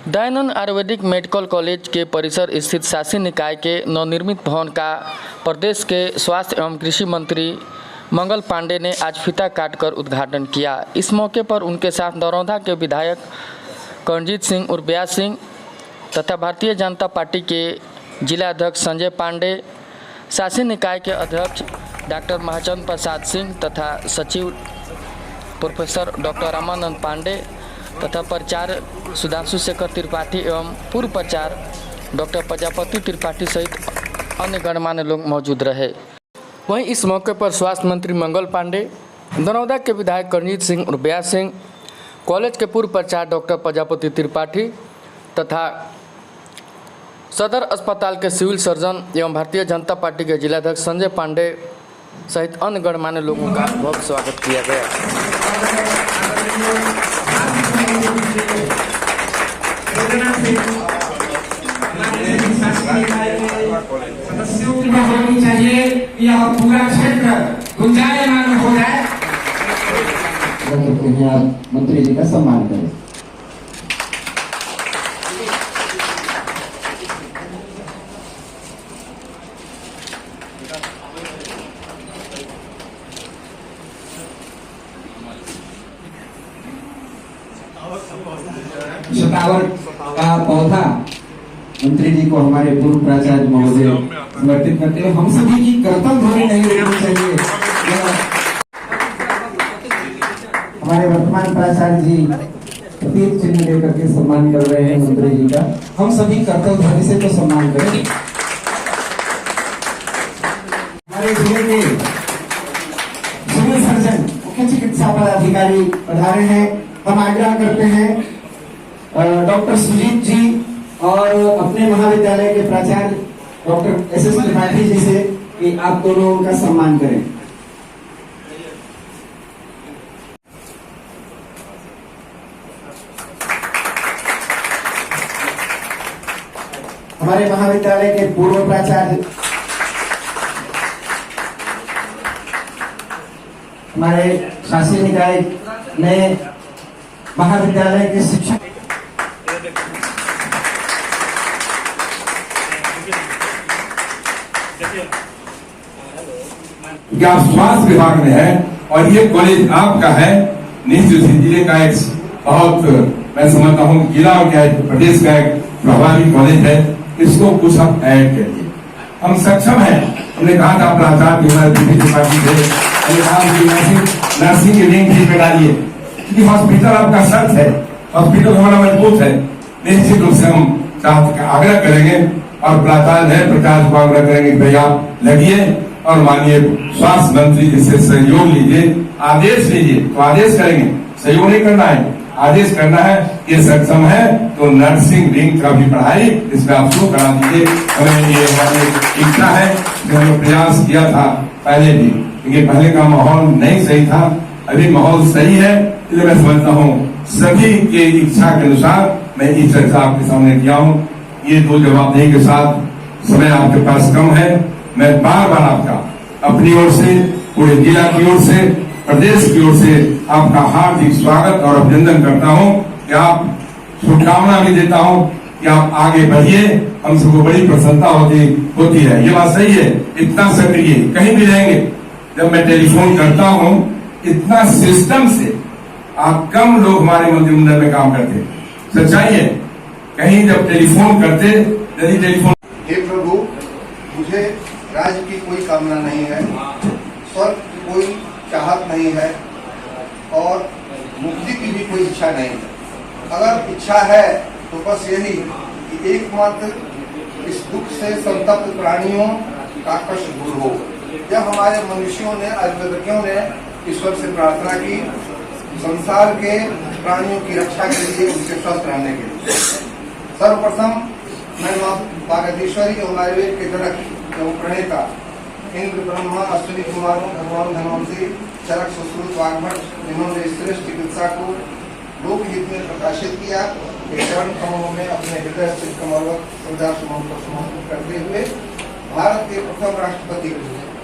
Dayanand Ayurvedic medical college के परिसर स्थित शासी निकाय के नवनिर्मित भवन का प्रदेश के स्वास्थ्य एवं कृषि मंत्री मंगल पांडे ने आज फीता काटकर उद्घाटन किया। इस मौके पर उनके साथ दरौंधा के विधायक करणजीत सिंह उर्फ ब्यास सिंह तथा भारतीय जनता पार्टी के जिला अध्यक्ष संजय पांडे, शासी निकाय के अध्यक्ष डॉक्टर महाचंद्र प्रसाद सिंह तथा सचिव प्रोफेसर डॉक्टर रामानंद पांडे तथा प्राचार्य सुधांशु शेखर त्रिपाठी एवं पूर्व प्राचार्य डॉक्टर प्रजापति त्रिपाठी सहित अन्य गणमान्य लोग मौजूद रहे। वहीं इस मौके पर स्वास्थ्य मंत्री मंगल पांडे, दरौंधा के विधायक करणजीत सिंह उर्फ ब्यास सिंह, कॉलेज के पूर्व प्राचार्य डॉक्टर प्रजापति त्रिपाठी तथा सदर अस्पताल के सिविल सर्जन एवं भारतीय जनता पार्टी के जिलाध्यक्ष संजय पांडे सहित अन्य गणमान्य लोगों का बहुत स्वागत किया गया। सदस्यों की बात होनी चाहिए, यह पूरा क्षेत्र गुंजायमान हो जाए। आप मंत्री जी का सम्मान करें। शतावर का पौधा मंत्री जी को हमारे पूर्व प्राचार्य महोदय समर्पित करते हैं। हम सभी की कर्तव्य ध्वनि नहीं रहनी चाहिए। हमारे वर्तमान प्राचार्य जी प्रतीक चिन्ह लेकर के सम्मान कर रहे हैं मंत्री जी का। हम सभी कर्तव्य ध्वनि से तो सम्मान करें। हमारे जिले के सिविल सर्जन मुख्य चिकित्सा पदाधिकारी पधारे हैं। हम आग्रह करते हैं डॉक्टर सुजीत जी और अपने महाविद्यालय के प्राचार्य डॉक्टर एस त्रिपाठी जी से कि आप दोनों उनका सम्मान करें। हमारे महाविद्यालय के पूर्व प्राचार्य, हमारे शासी निकाय में महाविद्यालय के शिक्षक, आप स्वास्थ्य विभाग में है और ये कॉलेज आपका है। निश्चित जिले का एक बहुत, मैं समझता हूँ जिला का प्रदेश का एक प्रभावी कॉलेज है। इसको कुछ हम ऐड करिए। हम सक्षम हैं। हमने कहा था प्राचार्य त्रिपाठी से, नर्सिंग की लिंक भी डालिए क्योंकि हॉस्पिटल आपका सच है, हॉस्पिटल हमारा मजबूत है। निश्चित रूप से हम आग्रह करेंगे और प्राचार्य है प्रकाश को आग्रह करेंगे भाई आप लगिए और माननीय स्वास्थ्य मंत्री जी से सहयोग लीजिए, आदेश लीजिए। तो आदेश करेंगे, सहयोग नहीं करना है, आदेश करना है। ये सक्षम है तो नर्सिंग लिंक का भी पढ़ाई इसमें आप शुरू करा दीजिए। हमें ये हमारी इच्छा है, हमने प्रयास किया था पहले भी, लेकिन पहले का माहौल नहीं सही था। अभी माहौल सही है, इसलिए मैं समझता हूँ सभी के इच्छा के अनुसार मैं इस चर्चा आपके सामने किया हूँ। ये दो जवाबदेही के साथ, समय आपके पास कम है, मैं बार बार आपका अपनी ओर से, पूरे जिला की ओर से, प्रदेश की ओर से आपका हार्दिक स्वागत और अभिनंदन करता हूं कि आप शुभकामना भी देता हूं कि आप आगे बढ़िए। हम सबको बड़ी प्रसन्नता होती है। ये बात सही है। इतना सक्रिय कहीं भी रहेंगे, जब मैं टेलीफोन करता हूं इतना सिस्टम से, आप कम लोग हमारे मंत्रिमंडल में काम करते, सच्चाई है। कहीं जब टेलीफोन करते, यदि टेलीफोन, हे प्रभु, मुझे राज्य की कोई कामना नहीं है, स्वर्ग की कोई चाहत नहीं है और मुक्ति की भी कोई इच्छा नहीं है। अगर इच्छा है तो बस यही कि एकमात्र इस दुख से संतप्त प्राणियों का कष्ट दूर हो। जब हमारे मनुष्यों ने, आयुर्वेदियों ने ईश्वर से प्रार्थना की संसार के प्राणियों की रक्षा के लिए, उनके स्वस्थ रहने के लिए, सर्वप्रथम मैं मां बागेश्वरी और आयुर्वेद के जनक एवं प्रणेता इंद्र ब्रह्मा अश्विनी कुमारों भगवान धनवंशी चरक सुश्रुत वाग्भट, जिन्होंने श्रेष्ठ चिकित्सा को लोक हित में प्रकाशित किया, चरण कमलों में अपने हृदय से कमलवत श्रद्धा सुमन को समर्पित करते हुए भारत के प्रथम राष्ट्रपति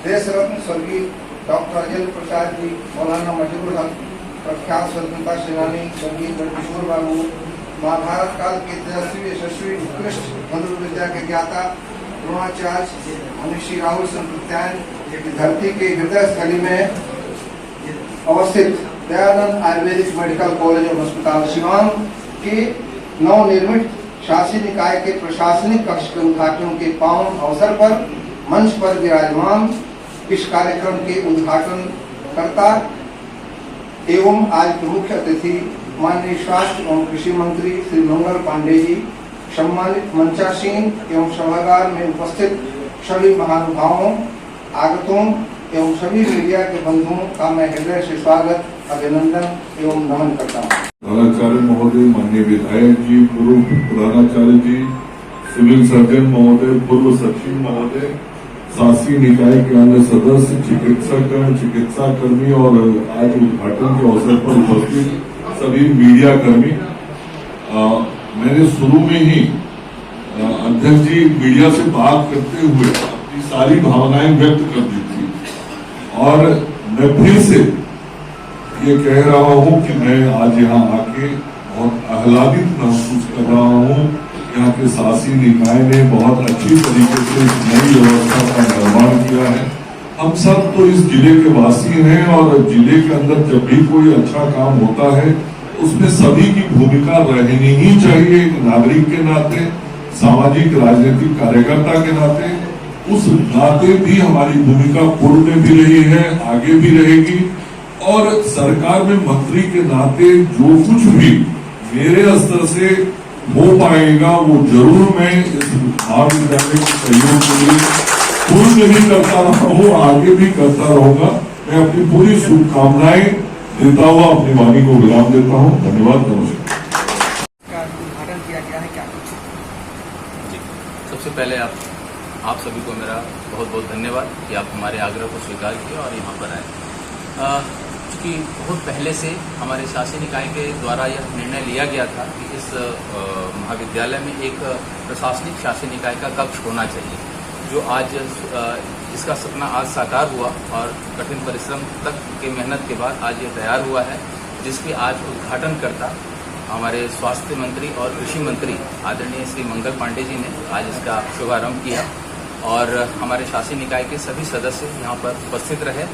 देश रत्न स्वर्गीय डॉक्टर राजेंद्र प्रसाद जी, मौलाना मजीबुर हक, प्रख्यात स्वतंत्रता सेनानी स्वर्गीय किशोर बाबू, महाभारत काल के तेजस्वी यशस्वी उत्कृष्ट धनुर्विद्या के ज्ञाता द्रोणाचार्य मनुष्य राहुल संप्रत्यायन धरती के हृदय स्थली में अवस्थित दयानंद आयुर्वेदिक मेडिकल कॉलेज और अस्पताल सिवान के नवनिर्मित शासी निकाय के प्रशासनिक कक्ष के उद्घाटन के पावन अवसर पर मंच पर विराजमान इस कार्यक्रम के उद्घाटन करता एवं आज प्रमुख अतिथि माननीय स्वास्थ्य एवं कृषि मंत्री श्री मंगल पांडे जी, सम्मानित मंचासीन एवं सभागार में उपस्थित सभी महानुभावों, आगतों एवं सभी मीडिया के बंधुओं का मैं हृदय से स्वागत, अभिनंदन एवं नमन करता हूँ। प्रधानाचार्य महोदय, माननीय विधायक जी, पूर्व प्रधानाचार्य जी, सिविल सर्जन महोदय, पूर्व सचिव महोदय, शासी निकाय के अन्य सदस्य, चिकित्सक, चिकित्सा कर्मी और आज उद्घाटन के अवसर पर उपस्थित सभी मीडिया कर्मी, मैंने शुरू में ही अध्यक्ष जी मीडिया से बात करते हुए अपनी सारी भावनाएं व्यक्त कर दी थी और मैं फिर से ये कह रहा हूं कि मैं आज यहाँ आके बहुत आह्लादित महसूस कर रहा हूं। यहाँ के शासी निकाय ने बहुत अच्छी तरीके से इस नई व्यवस्था का निर्माण किया है। हम सब तो इस जिले के वासी हैं और जिले के अंदर जब भी कोई अच्छा काम होता है उसमें सभी की भूमिका रहनी ही चाहिए। एक नागरिक के नाते, सामाजिक राजनीतिक कार्यकर्ता के नाते, उस नाते भी हमारी भूमिका पूर्व में भी रही है, आगे भी रहेगी और सरकार में मंत्री के नाते जो कुछ भी मेरे स्तर से हो पाएगा वो जरूर मैं इस महाविद्यालय के सहयोग के लिए पूर्व में भी करता रहा हूँ, आगे भी करता रहूंगा। मैं अपनी पूरी शुभकामनाएं देता हुआ अपनी वाणी को विराम देता हूँ। धन्यवाद, नमस्कार। उद्घाटन किया गया है, क्या कुछ? जी, सबसे पहले आप सभी को मेरा बहुत बहुत धन्यवाद कि आप हमारे आग्रह को स्वीकार किया और यहाँ पर आए। चूँकि बहुत पहले से हमारे शासी निकाय के द्वारा यह निर्णय लिया गया था कि इस महाविद्यालय में एक प्रशासनिक शासी निकाय का कक्ष होना चाहिए, जो आज इसका सपना आज साकार हुआ और कठिन परिश्रम तक की मेहनत के बाद आज ये तैयार हुआ है, जिसके आज उद्घाटन करता हमारे स्वास्थ्य मंत्री और कृषि मंत्री आदरणीय श्री मंगल पांडे जी ने आज इसका शुभारंभ किया और हमारे शासी निकाय के सभी सदस्य यहाँ पर उपस्थित रहे।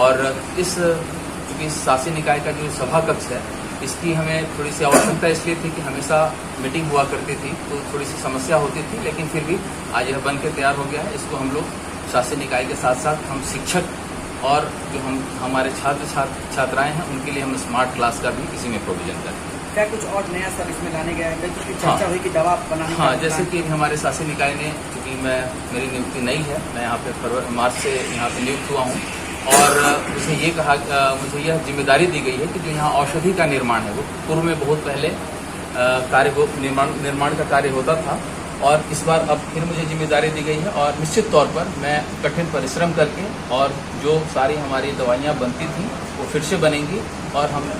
और चूँकि शासी निकाय का जो सभा कक्ष है इसकी हमें थोड़ी सी आवश्यकता इसलिए थी कि हमेशा मीटिंग हुआ करती थी तो थोड़ी सी समस्या होती थी, लेकिन फिर भी आज यह बन के तैयार हो गया है। इसको हम लोग शासी निकाय के साथ साथ हम शिक्षक और जो हमारे छात्राएं हैं उनके लिए हम स्मार्ट क्लास का भी इसी में प्रोविजन करें। क्या कुछ और नया सर इसमें लाने गया है? क्योंकि चर्चा हुई कि दवा बनाने हाँ, जैसे कि हमारे शासी निकाय ने, क्योंकि मेरी नियुक्ति नई है, मैं यहाँ पे मार्च से यहाँ पे नियुक्त हुआ हूँ और मुझे ये मुझे यह जिम्मेदारी दी गई है कि जो यहाँ औषधि का निर्माण है वो पूर्व में बहुत पहले निर्माण का कार्य होता था और इस बार अब फिर मुझे जिम्मेदारी दी गई है और निश्चित तौर पर मैं कठिन परिश्रम करके और जो सारी हमारी दवाइयाँ बनती थी वो फिर से बनेंगी और हम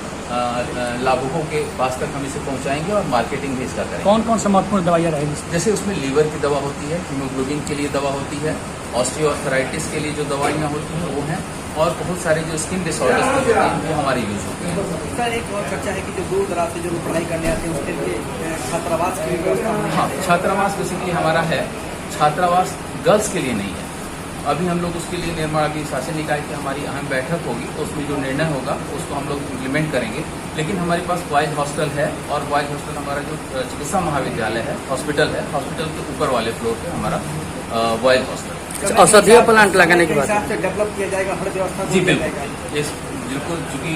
लाभुकों के पास तक हम इसे पहुंचाएंगे और मार्केटिंग भी इसका करेंगे। कौन कौन सा महत्वपूर्ण दवाइयाँ रहेगी? जैसे उसमें लीवर की दवा होती है, हीमोग्लोबिन के लिए दवा होती है, ऑस्टियोआर्थराइटिस के लिए जो दवाइयाँ होती हैं वो हैं और बहुत सारे जो स्किन डिसऑर्डर्स की होती हैं वो हमारी यूज होती है। सर, एक और चर्चा है कि जो दूर दराज से जो पढ़ाई करने आते हैं उसके लिए छात्रावास की व्यवस्था? हाँ, छात्रावास बेसिकली हमारा है, छात्रावास गर्ल्स के लिए नहीं है। अभी हम लोग उसके लिए निर्माण, अभी शासन निकाय की हमारी अहम बैठक होगी तो उसमें जो निर्णय होगा उसको हम लोग इम्प्लीमेंट करेंगे। लेकिन हमारे पास बॉयज हॉस्टल है और बॉयज हॉस्टल हमारा जो चिकित्सा महाविद्यालय है, हॉस्पिटल के ऊपर वाले फ्लोर पे हमारा बॉयज हॉस्टल। औषधीय प्लांट लगाने के बाद से डेवलप किया जाएगा हर व्यवस्था? जी बिल्कुल, चूँकि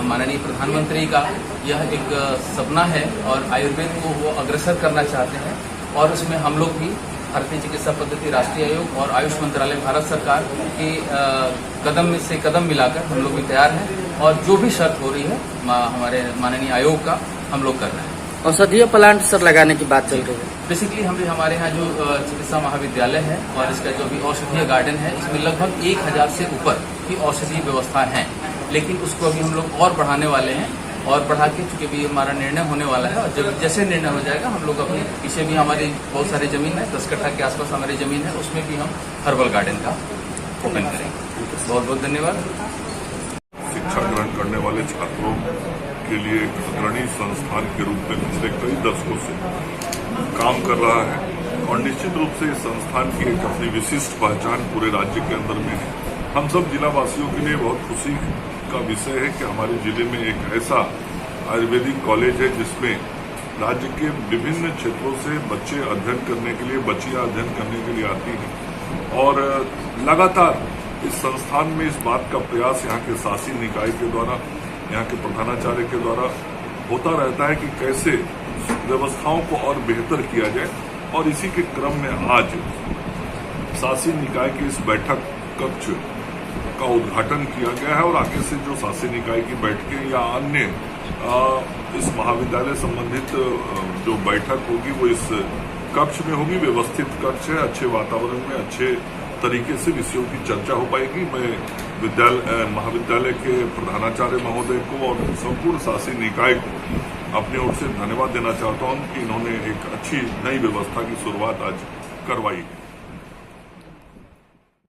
माननीय प्रधानमंत्री का यह एक सपना है और आयुर्वेद को वो अग्रसर करना चाहते हैं और उसमें हम लोग भी भारतीय चिकित्सा पद्धति राष्ट्रीय आयोग और आयुष मंत्रालय भारत सरकार के कदम में से कदम मिलाकर हम लोग भी तैयार हैं और जो भी शर्त हो रही है हमारे माननीय आयोग का हम लोग कर रहे हैं। औषधीय प्लांट सर लगाने की बात चल रही है। बेसिकली हमारे यहाँ जो चिकित्सा महाविद्यालय है और इसका जो भी औषधीय गार्डन है इसमें लगभग 1000 से ऊपर की औषधीय व्यवस्था है, लेकिन उसको अभी हम लोग और बढ़ाने वाले हैं और बढ़ा के, चूंकि भी हमारा निर्णय होने वाला है और जब जैसे निर्णय हो जाएगा हम लोग अपने पीछे भी हमारी बहुत सारी जमीन है, 10 कट्ठा के आसपास हमारी जमीन है, उसमें भी हम हर्बल गार्डन का ओपन करेंगे। बहुत बहुत धन्यवाद। शिक्षा ग्रहण करने वाले छात्रों के लिए एक अग्रणी संस्थान के रूप में पिछले कई दशकों से काम कर रहा है और निश्चित रूप से इस संस्थान की एक अपनी विशिष्ट पहचान पूरे राज्य के अंदर में है। हम सब जिलावासियों के लिए बहुत खुशी का विषय है कि हमारे जिले में एक ऐसा आयुर्वेदिक कॉलेज है जिसमें राज्य के विभिन्न क्षेत्रों से बच्चे अध्ययन करने के लिए, बच्चियां अध्ययन करने के लिए आती हैं और लगातार इस संस्थान में इस बात का प्रयास यहाँ के शासी निकाय के द्वारा, यहाँ के प्रधानाचार्य के द्वारा होता रहता है कि कैसे व्यवस्थाओं को और बेहतर किया जाए। और इसी के क्रम में आज शासी निकाय के इस बैठक कक्ष का उद्घाटन किया गया है और आगे से जो शासी निकाय की बैठकें या अन्य इस महाविद्यालय संबंधित जो बैठक होगी वो इस कक्ष में होगी। व्यवस्थित कक्ष है, अच्छे वातावरण में अच्छे तरीके से विषयों की चर्चा हो पाएगी। मैं महाविद्यालय के प्रधानाचार्य महोदय को और संपूर्ण शासी निकाय को अपनी ओर से धन्यवाद देना चाहता हूं कि इन्होंने एक अच्छी नई व्यवस्था की शुरुआत आज करवाई है।